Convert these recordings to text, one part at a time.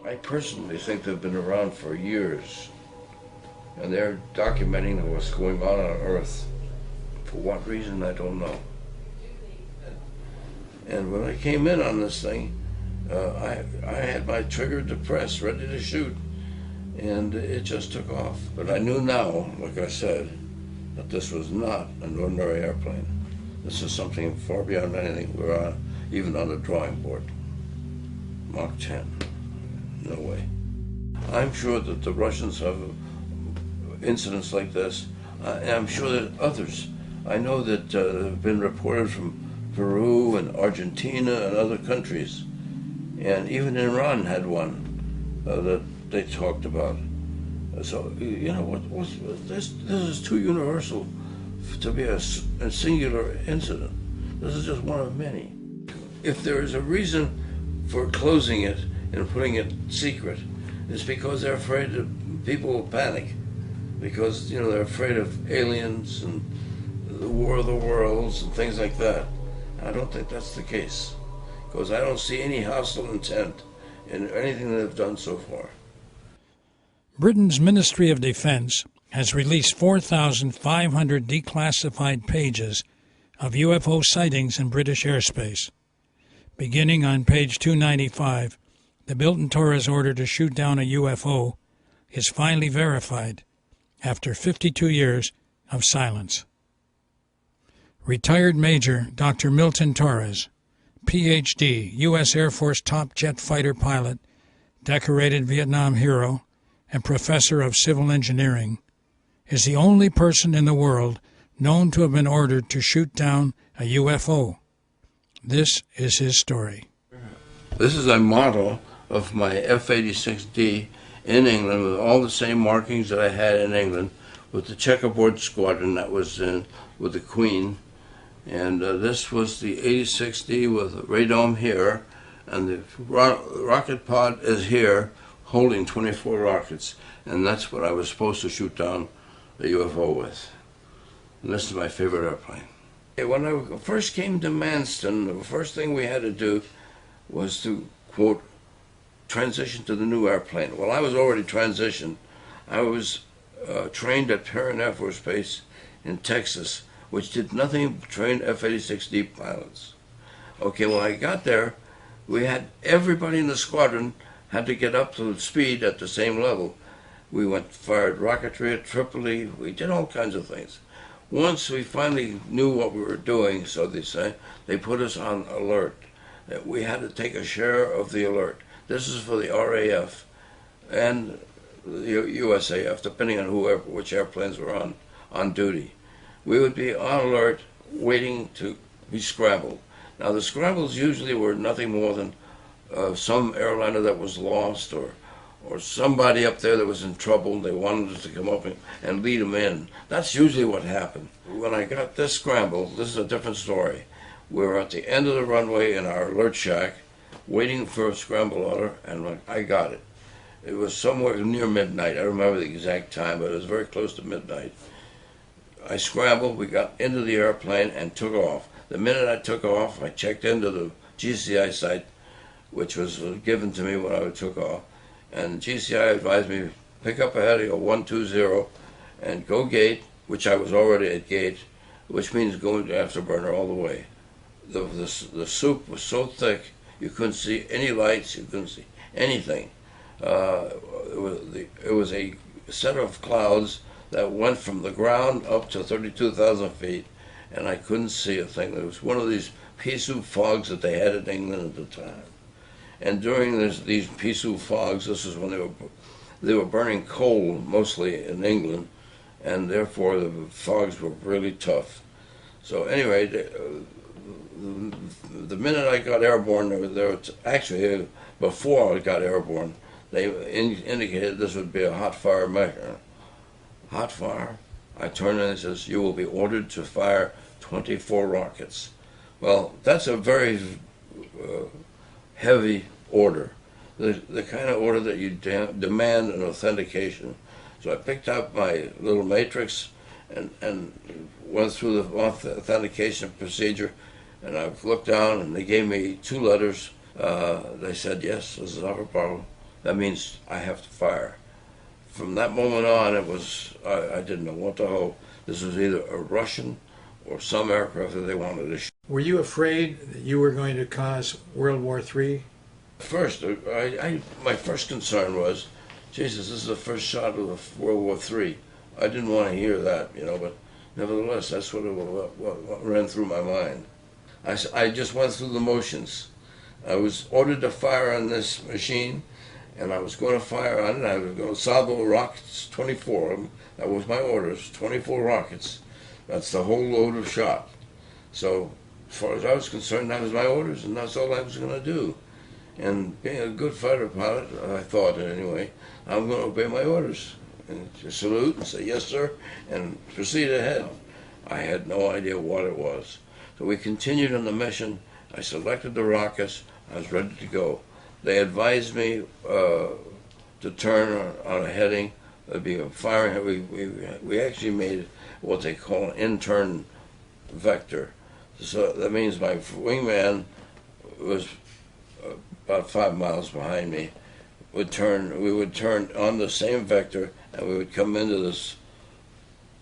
I personally think they've been around for years, and they're documenting what's going on Earth. For what reason, I don't know. And when I came in on this thing, I had my trigger depressed, ready to shoot, and it just took off. But I knew now, like I said, that this was not an ordinary airplane. This is something far beyond anything we're on, even on the drawing board. Mach 10. No way. I'm sure that the Russians have incidents like this, and I'm sure that others. I know that have been reported from Peru and Argentina and other countries, and even Iran had one that they talked about. So you know this is too universal to be a singular incident. This is just one of many. If there is a reason for closing it and putting it secret, it's because they're afraid that people will panic, because they're afraid of aliens and the War of the Worlds and things like that. I don't think that's the case, because I don't see any hostile intent in anything they've done so far. Britain's Ministry of Defense has released 4,500 declassified pages of UFO sightings in British airspace. Beginning on page 295, the Milton Torres order to shoot down a UFO is finally verified after 52 years of silence. Retired Major Dr. Milton Torres, Ph.D., U.S. Air Force top jet fighter pilot, decorated Vietnam hero, and professor of civil engineering, is the only person in the world known to have been ordered to shoot down a UFO. This is his story. This is a model of my F-86D in England with all the same markings that I had in England, with the checkerboard squadron that was in with the Queen. And this was the 86D with the radome here, and the rocket pod is here, holding 24 rockets, and that's what I was supposed to shoot down the UFO with. And this is my favorite airplane. When I first came to Manston, the first thing we had to do was to, quote, transition to the new airplane. Well, I was already transitioned. I was trained at Perrin Air Force Base in Texas, which did nothing but train F-86D pilots. Okay, when I got there, we had everybody in the squadron had to get up to speed at the same level. We fired rocketry at Tripoli. We did all kinds of things. Once we finally knew what we were doing, so they say, they put us on alert. That we had to take a share of the alert. This is for the RAF and the USAF, depending on which airplanes were on duty. We would be on alert, waiting to be scrambled. Now the scrambles usually were nothing more than some airliner that was lost, or somebody up there that was in trouble. They wanted us to come up and lead them in. That's usually what happened. When I got this scramble, this is a different story. We were at the end of the runway in our alert shack, waiting for a scramble order, and I got it. It was somewhere near midnight. I remember the exact time, but it was very close to midnight. I scrambled, we got into the airplane and took off. The minute I took off, I checked into the GCI site, which was given to me when I took off. And GCI advised me, pick up a heading of 120 and go gate, which I was already at gate, which means going to afterburner all the way. The soup was so thick, you couldn't see any lights, you couldn't see anything. It was a set of clouds that went from the ground up to 32,000 feet, and I couldn't see a thing. It was one of these pea soup fogs that they had in England at the time. And during these pea soup fogs, this is when they were burning coal mostly in England, and therefore the fogs were really tough. So anyway, the minute I got airborne, actually before I got airborne, they indicated this would be a hot fire measure. Hot fire? I turned and it says, you will be ordered to fire 24 rockets. Well, that's a very heavy order, the kind of order that you demand an authentication. So I picked up my little matrix and went through the authentication procedure, and I looked down and they gave me 2 letters. They said, yes, this is not a problem. that means I have to fire. From that moment on, it was, I didn't know what to hope. This was either a Russian or some aircraft that they wanted to shoot. Were you afraid that you were going to cause World War III? First, my first concern was, Jesus, this is the first shot of World War III. I didn't want to hear that, but nevertheless, that's what ran through my mind. I just went through the motions. I was ordered to fire on this machine, and I was going to fire on it. I was going to salvo rockets, 24 of them. That was my orders, 24 rockets. That's the whole load of shot. So, as far as I was concerned, that was my orders, and that's all I was going to do. And being a good fighter pilot, I thought anyway, I'm going to obey my orders. And just salute and say, yes, sir, and proceed ahead. I had no idea what it was. So we continued on the mission. I selected the rockets. I was ready to go. They advised me to turn on a heading. There'd be a firing. We actually made what they call an intern vector. So that means my wingman was about 5 miles behind me. We would turn on the same vector, and we would come into this,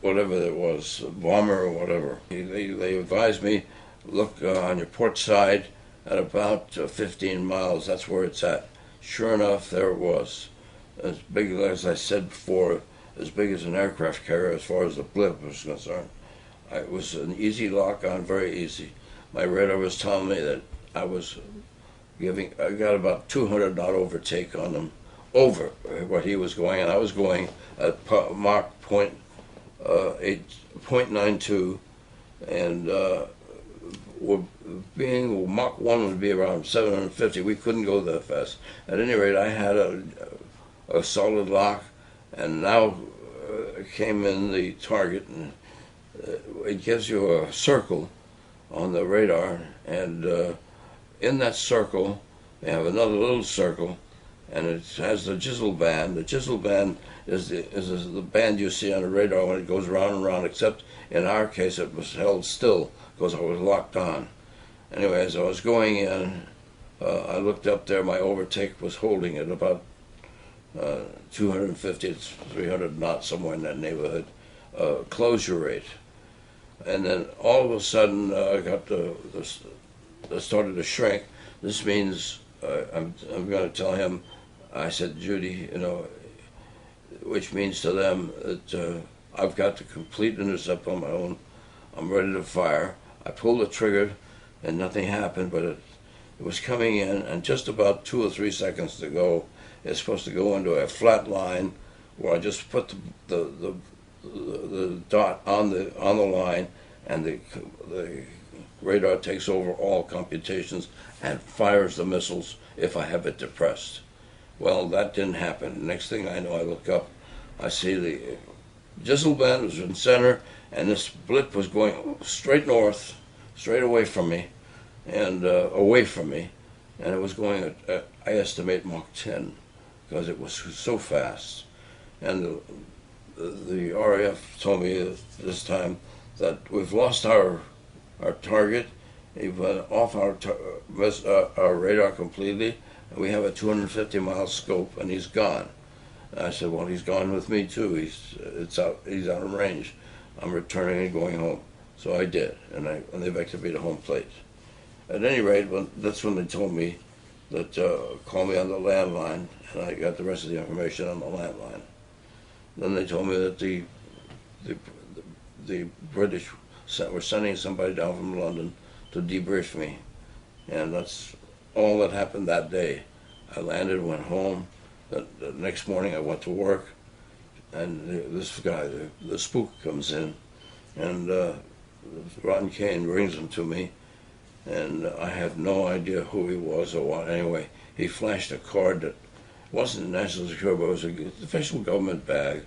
whatever it was, bomber or whatever. They advised me, look on your port side at about 15 miles. That's where it's at. Sure enough, there it was. As big as I said before, as big as an aircraft carrier as far as the blip was concerned. It was an easy lock on, very easy. My radar was telling me that I got about 200 knot overtake on them, over what he was going, and I was going at Mach 0.92, and Mach 1 would be around 750. We couldn't go that fast. At any rate, I had a solid lock, and now came in the target, and it gives you a circle on the radar, and in that circle, they have another little circle, and it has the jizzle band. The jizzle band is the band you see on the radar when it goes round and round, except in our case it was held still because I was locked on. Anyway, as I was going in, I looked up there. My overtake was holding at about 250 to 300 knots, somewhere in that neighborhood, closure rate. And then all of a sudden, I got started to shrink. This means I'm going to tell him. I said, Judy, which means to them that I've got the complete intercept on my own. I'm ready to fire. I pulled the trigger, and nothing happened, but it was coming in, and just about 2 or 3 seconds to go. It's supposed to go into a flat line where I just put the dot on the line, and the radar takes over all computations and fires the missiles if I have it depressed. Well, that didn't happen. Next thing I know, I look up, I see the jizzle band was in center, and this blip was going straight north, straight away from me, and away from me, and it was going at I estimate Mach 10, because it was so fast. And the RAF told me this time that we've lost our target. He went off our radar completely, and we have a 250-mile scope, and he's gone. And I said, well, he's gone with me too. He's out of range. I'm returning and going home. So I did, and they vectored me to home plate. At any rate, that's when they told me that call me on the landline, and I got the rest of the information on the landline. Then they told me that the British were sending somebody down from London to debrief me, and that's all that happened that day. I landed, went home. The next morning I went to work, and this guy, the spook, comes in, and Ron Kane brings him to me, and I had no idea who he was or what. Anyway, he flashed a card that wasn't national security, but it was an official government bag.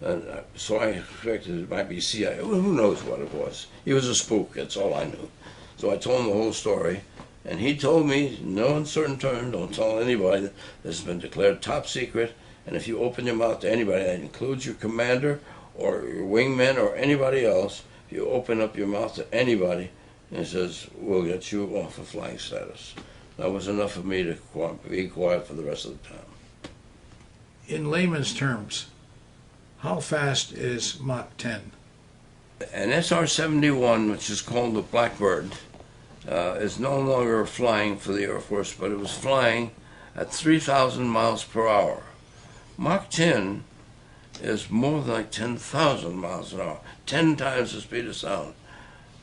And so I expected it might be CIA. Who knows what it was? He was a spook, that's all I knew. So I told him the whole story, and he told me, no uncertain terms, don't tell anybody, that this has been declared top secret, and if you open your mouth to anybody, that includes your commander or your wingman or anybody else, if you open up your mouth to anybody, and he says, we'll get you off of flying status. That was enough for me to be quiet for the rest of the time. In layman's terms, how fast is Mach 10? An SR-71, which is called the Blackbird, is no longer flying for the Air Force, but it was flying at 3,000 miles per hour. Mach 10 is more than like 10,000 miles an hour, 10 times the speed of sound.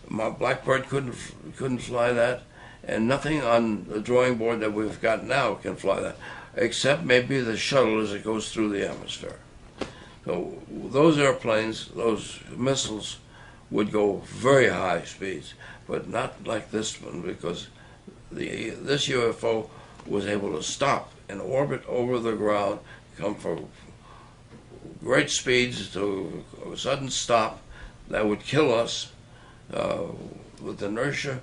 My Blackbird couldn't fly that, and nothing on the drawing board that we've got now can fly that, except maybe the shuttle as it goes through the atmosphere. So those airplanes, those missiles, would go very high speeds, but not like this one, because this UFO was able to stop and orbit over the ground, come from great speeds to a sudden stop that would kill us. With inertia,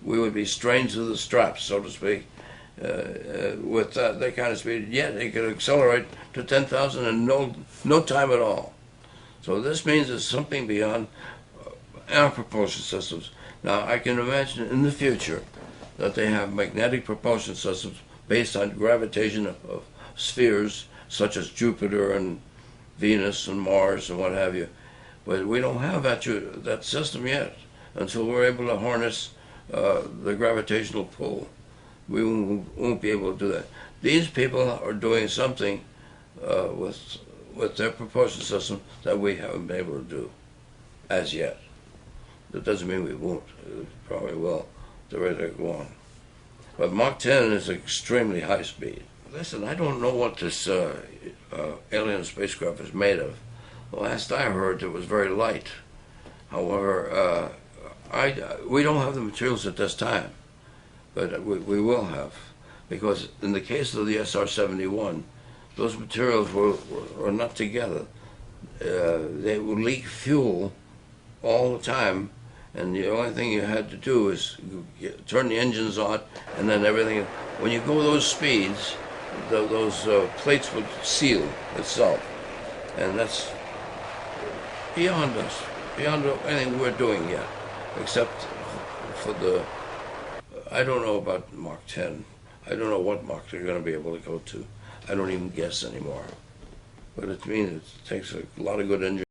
we would be strained to the straps, so to speak, with that kind of speed. Yet it could accelerate to 10,000 in no time at all. So this means there's something beyond our propulsion systems. Now, I can imagine in the future that they have magnetic propulsion systems based on gravitation of spheres, such as Jupiter and Venus and Mars and what have you. But we don't have that system yet. Until we're able to harness the gravitational pull, we won't be able to do that. These people are doing something with their propulsion system that we haven't been able to do as yet. That doesn't mean we won't. We probably will. The rate they go on. But Mach 10 is extremely high speed. Listen, I don't know what this alien spacecraft is made of. The last I heard, it was very light. However, we don't have the materials at this time, but we will have, because in the case of the SR-71, those materials were not together. They would leak fuel all the time, and the only thing you had to do is turn the engines on, and then everything. When you go those speeds, those plates would seal itself, and that's beyond us, beyond anything we're doing yet, except for I don't know about Mach 10. I don't know what Mach they're going to be able to go to. I don't even guess anymore. But it means it takes a lot of good engineering.